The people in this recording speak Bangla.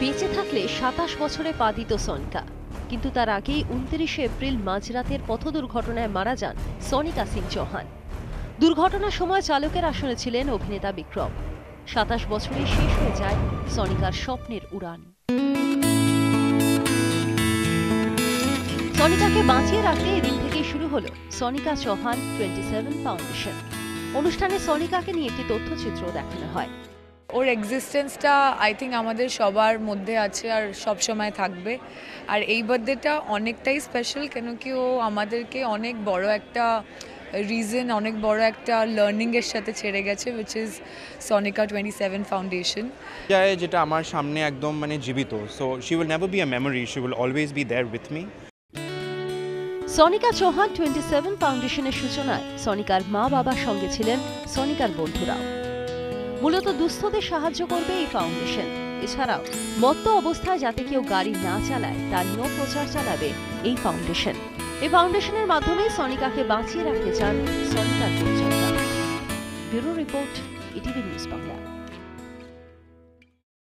বেঁচে থাকলে ২৭ বছরে পা দিত সনিকা, কিন্তু তার আগেই ২৯ এপ্রিল মাঝরাতের পথ দুর্ঘটনায় মারা যান সনিকা সিং চৌহান। দুর্ঘটনার সময় চালকের আসনে ছিলেন অভিনেতা বিক্রম। ২৭ বছরে শেষ হয়ে যায় সনিকার স্বপ্নের উড়ান। সনিকাকে বাঁচিয়ে রাখতে এদিন থেকেই শুরু হলো সনিকা চৌহান 27 ফাউন্ডেশন। অনুষ্ঠানে সনিকাকে নিয়ে একটি তথ্যচিত্র দেখানো হয়। ওর এক্সিস্টেন্সটা আই থিঙ্ক আমাদের সবার মধ্যে আছে আর সব সময় থাকবে। আর এই বার্থডেটা অনেকটাই স্পেশাল, কেন কি ও আমাদেরকে অনেক বড় একটা রিজন, অনেক বড় একটা লার্নিংয়ের সাথে ছেড়ে গেছে, উইচ ইজ সনিকা 27 ফাউন্ডেশন। যেটা আমার সামনে একদম জীবিত। So she will never be a memory, she will always be there with me. Sonika Chauhan 27 ফাউন্ডেশনের সূচনায় সনিকার মা বাবার সঙ্গে ছিলেন সনিকার বন্ধুরাও। মূলত দুস্থদের সাহায্য করবে এই ফাউন্ডেশন। এছাড়াও মত্ত অবস্থায় যাতে কেউ গাড়ি না চালায় তার নিয়েও প্রচার চালাবে এই ফাউন্ডেশন। এই ফাউন্ডেশনের মাধ্যমেই সনিকাকে বাঁচিয়ে রাখতে চান সনিকার পরিজনরা। Bureau report, ETV news Bangla.